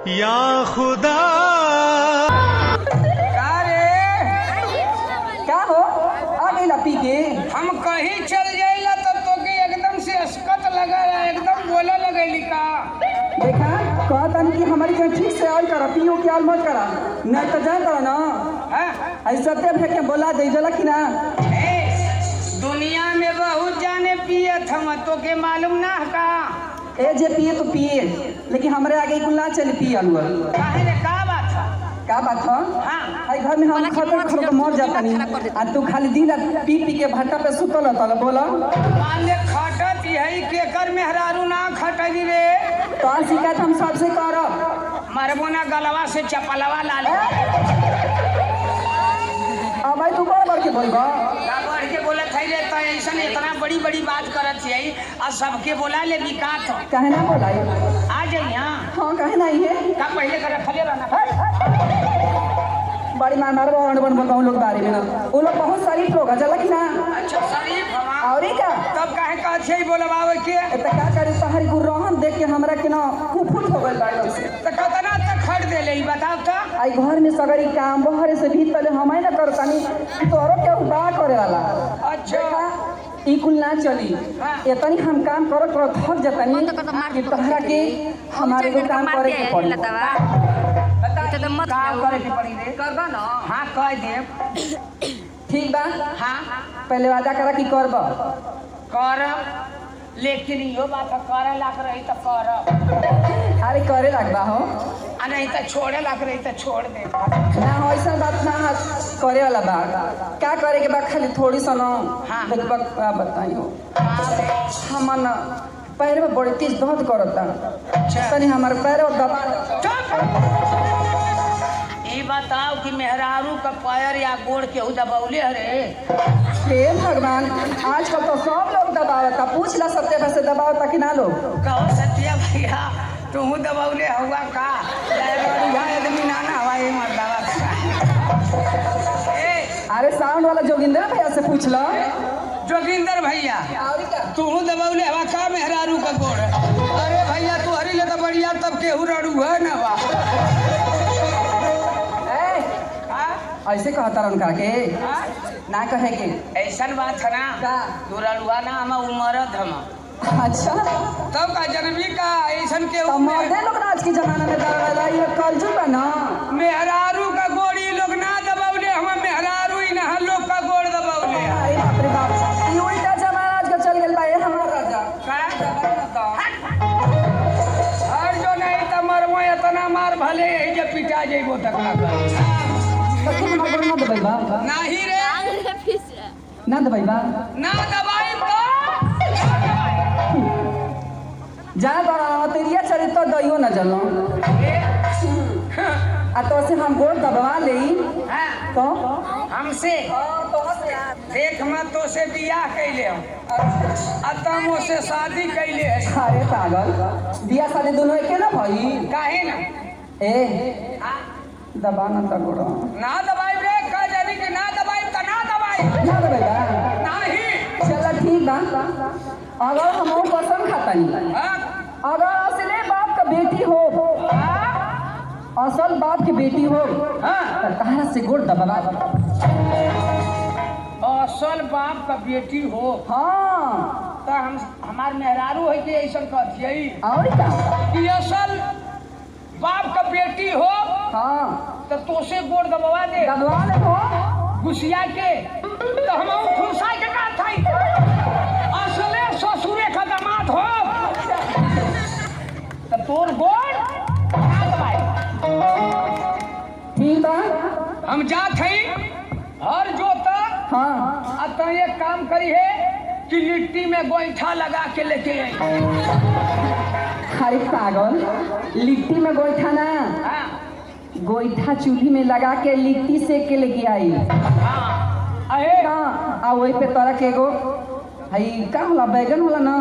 या खुदा। क्या हो आ गई पी के? हम कहीं चल जाइला तो के एकदम से अस्कत लगा एकदम बोला लगेली का। देखा कहता नहीं कि हमारी कहीं ठीक से आल करा पियो के आल मत करा नहीं तो जाए करा ना ऐसा फेंक के बोला दे जला कि ना। दुनिया में बहुत जाने पियत हम तो के मालूम ना का। ए जे पिए तो पिए लेकिन हमारे आगे कुल ना चली पिए अलुआ। काहे रे का बात है? का बात है? हां घर में हम खतर मर जाता नहीं आ तू खाली दिन रात पी पी के भट्टा पे सुतल रहता बोला। मान ले खटत यही के कर मेहरारू ना खटली रे तो शिकायत हम सबसे करब। मरबो ना गलवा से चपलवा ला ले। अब भाई तू बढ़ बढ़ के बोलबा का बढ़ के बोलत है रे तो ऐसा इतना बड़ी बड़ी बात करत है और सबके बोला ले बिकात काहे ना बोलाई आ जाई। हां काहे नहीं है का पहले करे फले रहना बड़ी मार बन बोलता लोग बारे में ना वो लोग बहुत शरीफ लोग जला कि ना। अच्छा शरीफ हवा और का तब काहे कहत है बोलबावे के त का करी तहरी गुरहन देख के हमरा के ना कुफुट हो गइल बाइल से त कतना तक खट दे ले बताओ तो। आई घर में सगरी काम बहरे से भी पहले हम ही ना करतानी तोरो के बा करे वाला। अच्छा ई कुल ना चली इतनी हम काम करत करत थक जतनी कि तहरा के हमारे को काम करे के पड़ी। तो मत करे के पड़ी रे करबा ना। हां कह दे ठीक बा। हां पहले वादा करा कि करब कर लेकिन यो बात करे लाग रही तो कर। अरे करे लगबा हो आ नहीं तो छोड़े लाग रही तो छोड़ दे ना हो ऐसा बात ना करे वाला बा। क्या करे के बा खाली थोड़ी सा ना बताइयो हम ना पैर में बड़ी तेज दर्द करता तनी हमारे पैर और दबा। ये बताओ कि मेहरारू का पैर या गोड़ के दबौले रे? हे भगवान आजकल तो सब लोग दबावता पूछ ला सत्य से दबावता कि ना लोग। कहो सत्या भैया तू दबौले हुआ का आदमी नाना हवाई मर दबा। अरे साउंड वाला जोगिंदर भैया से पूछ लो। जोगिंदर भैया तू दबौले हवा का मेहरारू का गोड़? अरे भैया तू हरी ले तो बढ़िया तब केहू रड़ू है ना बा। ऐसे कहता उनका के ना कहे के ऐसा बात है ना तू रड़ुआ ना हम उमरद हम। अच्छा तब का जनवी का ऐसा के मर्दे लोग आज के जमाना में दबावेला ये कलजुग बा ना। मेहरारू का गोड़ी लोग ना दबौले हम मेहरारू ही ना लोग का गोड़ दबौले। अरे बाप रे बाप ये उल्टा जमाना आज का चल गेल बा ये हमार राजा और जो नहीं त मरमो इतना मार भले यही जे पिटा जेबो तक ना दबाइबा नहीं रे ना दबाइबा ना दबाई तो जा बड़ा तेरिया चरित्र दइयो न जलो आ तो से हम गोड़ दबवा लेई तो हमसे देख मैं तो से बियाह कैले हम अतमो से शादी कैले। अरे पागल बियाह शादी दोनों एके ना भई काहे ना ए दबा ना त गोड़ ना दबाई रे का जानी कि ना दबाई त ना दबाई ना दबाइबा नहीं। चल ठीक बा अगर हम कसम खातानी अगर असले बाप का बेटी हो असल बाप की बेटी हो तो कहाँ से गोड़ दबा। असल बाप का बेटी हो हाँ तो हम हमार मेहरारू है कि ऐसा कहती और क्या कि असल बाप का बेटी हो हाँ तो तोसे गोड़ दबवा दे दबवा ले हो घुसिया के तो हम खुशा के का था असले ससुरे का दामाद हो तो तोर गोड़ ना दबाई। ठीक बा हम जात हई हर जोता हाँ अत एक काम करी है कि लिट्टी में गोईठा लगा के लेके आई। अरे पागल लिट्टी में गोईठा ना गोईठा चूल्ही में लगा के लिट्टी सेक के लेके आई। आ वही पे तोरा के एगो हई का होला बैगन होला ना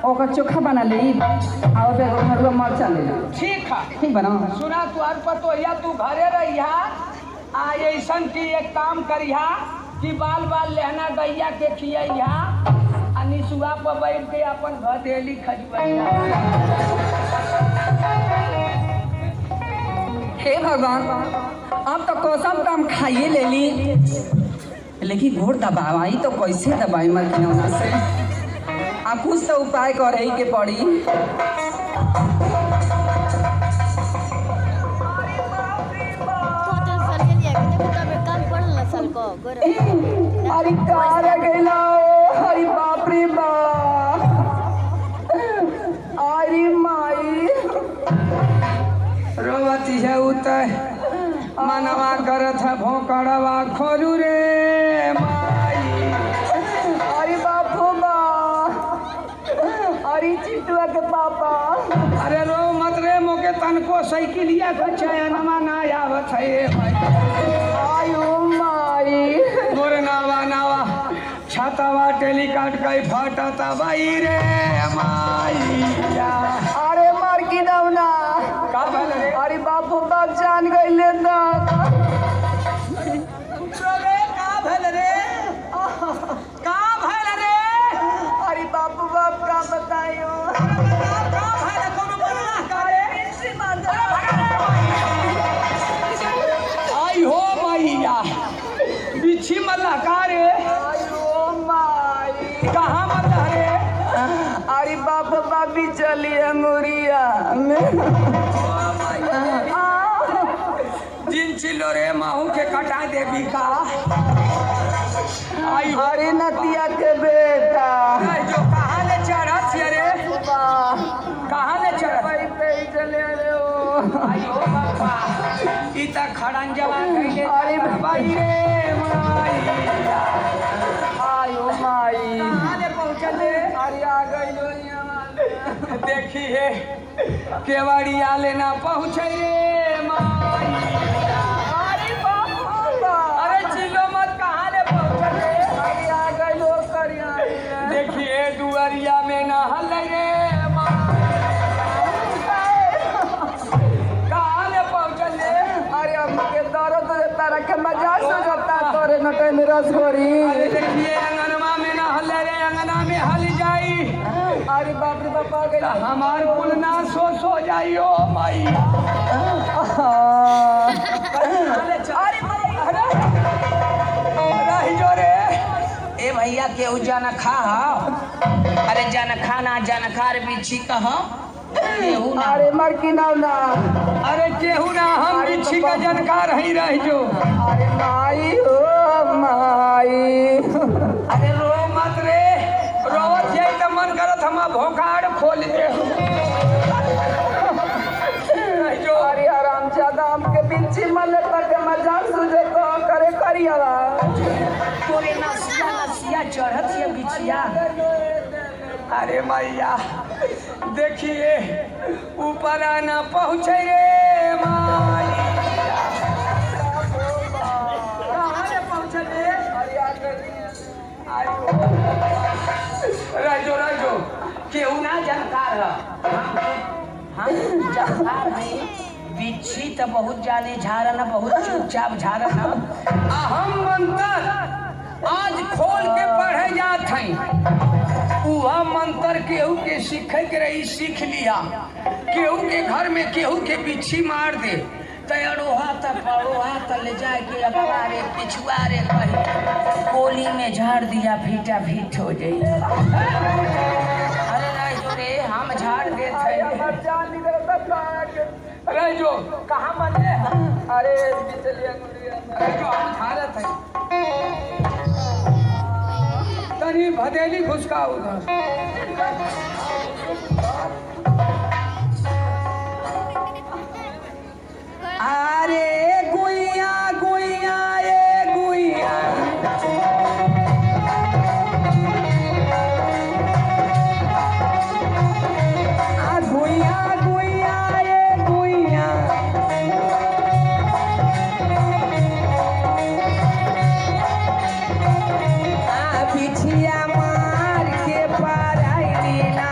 ओकर चोखा बना ली और पे भरुआ मरचा ले ली। ठीक बना सुना तू हर पर तो या तू घरे रहिया आ ऐसन की एक काम करिहा कि बाल बाल लहना गैया के खियैया आ निसुआ पर बैठ के अपन भदेली खजुआइया। भगवान अब तो कसम तो हम खाइए ले ली, लेकिन घोर दबाई तो कैसे दबाई मलकिनौना से? आप कुछ तो उपाय करे के पड़ी। अरे कार गैला, अरे बाप रे बाप, अरे माई रोवती है उतर मनवा करत है भोकड़वा खोलू रे माई। अरे बापू बा, अरे चिट्टुआ के पापा। अरे रो मत रे, मोके तनको साइकिलिया का चयनमा ना आवत है भाई। आयो माई मोर नावा नावा छातावा टेलीकाट कई फटता बाई रे माई। अरे मार की दौना का भल रे? अरे बापू बाप जान गईले ना। रे का भल रे? का भल रे? अरे बापू बाप का बतायो? का भल कोनो बोलना का रे? आई हो मैया बिछी मल्ला का रे? आयो माई कहाँ मल्ला रे? अरे बाप बाबी चली अंगुरिया जिन चिल्लो रे माहू के कटा देवी का। आई हो अरे नतिया के बेटा जो कहाँ ले चढ़त है रे? कहाँ ले चढ़त? पे चले रे ओ। आई हो बाबा ई त खड़न जवान कइले। अरे भाई रे माई आयो माई कहाँ ले पहुँचले? अरे आ गई लोनिया वाले। देखिए केवड़िया लेना पहुँचे रे माई। अरे बाबा अरे चिल्लो मत, कहाँ ले पहुँचले? अरे आ गई लोग करिया। देखिए दुआरिया में नहल रे माई। कहाँ ले पहुँचले? अरे हमके दर्द देता रखे मजाक से जाता तोरे नटे में रस भरी। अरे देखिए अंगनमा में नहल रे, अंगना में हल जाई। अरे बाप रे बाप आ गई। हमार कुल ना सो जाइयो माई। रही जो रे ए भैया केहू जाना खा अरे जाना खाना जाना खा रे बिछी कह केहू ना अरे मर की नाव ना। अरे केहू ना, हम बिच्छी का जानकार ही रह जो। अरे माई हो माई अरे रो मत रे, रोवत जाई त मन करत हम भोकाड़ खोल दे। रह जो। अरे आराम ज्यादा हमके बिच्छी मले तक मजाक सुझे तो करे करियावा। तोरे नसिया नसिया चढ़त ये बिछिया। अरे मैया देखिए ऊपर आना पहुँचे रे माई। कहाँ ले पहुँचले? राजो राजो केहू ना जानकार हम जानकार है। बिच्छी तो बहुत जाने झारन, बहुत चुपचाप झारन। हम मंत्र आज खोल के पढ़े जात हैं। वह मंत्र केहू के सीखे के रही सीख लिया। केहू के घर में केहू के बिच्छी मार दे तैयारोहा त परोहा त ले जाके अगवा रे पिछुआ रे कही कोली में झाड़ दिया फीटा फीट हो जाई। अरे नहीं जो रे हम झाड़ देते हैं। अरे जो कहाँ बने? अरे बिचलिया गुड़िया अरे जो हम झाड़त है तनी भदेली घुसका उधर। अरे गुइया गुइया ए गुइया गुइया गुइया ए गुइया बिछिया मार के पार आई ना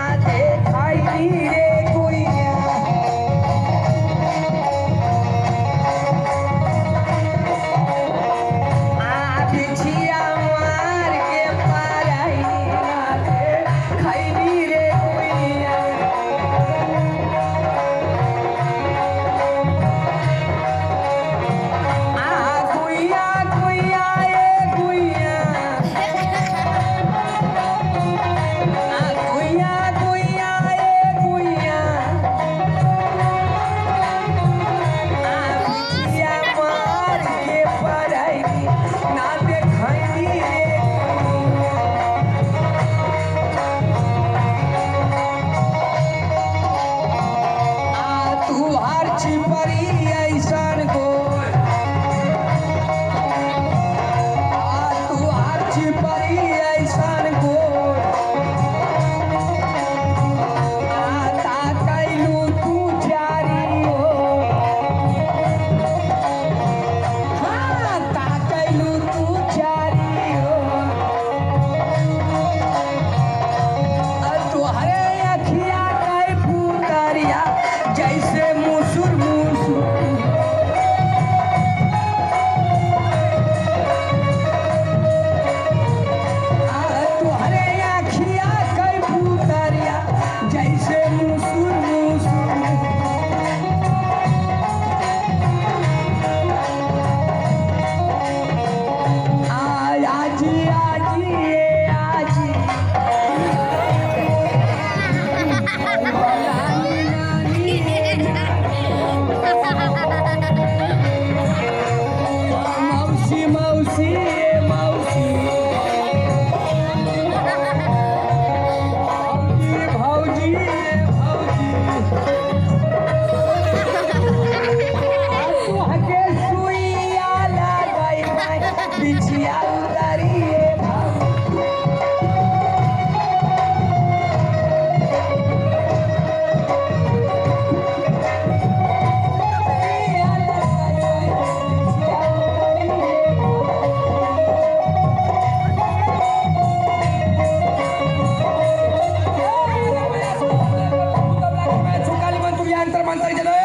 मंत्र चलो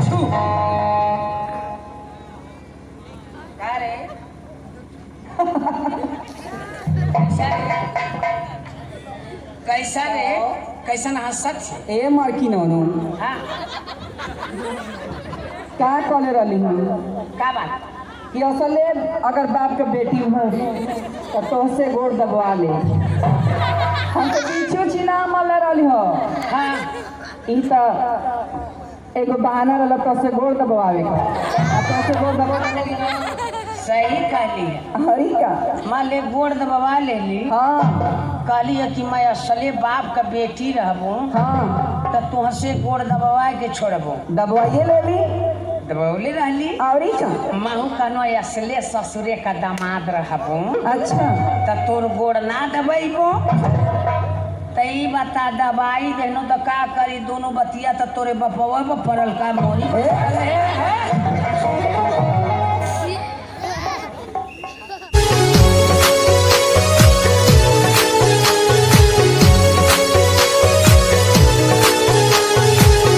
छू का रे कैसा रे कैसा रे कैसन हंसत छे ए मार्की नोनो हाँ का कॉले रही हूँ का बात कि असले अगर बाप के बेटी हो तो तोहसे गोड़ दबवा ले हम तो पीछे छिना मल रही हो हाँ ई तो एगो बहाना रहल तोहसे गोड़ दबवावे का आ तोहसे गोड़ दबवा सही कहली है हरी का मान ले गोड़ दबवा ले ली हाँ कहली है कि मैं असले बाप का बेटी रहबू हाँ तो तुहसे गोड़ दबवा के छोड़बू दबवाइए ले ली दबौले रहली और का महू कनो असले ससुरे का दामाद रहबू अच्छा तो तोर गोड़ ना दबैबो तई बता दबाई देनो तो का करी दोनों बतिया तो तोरे बपवा पर पड़ल का मोरी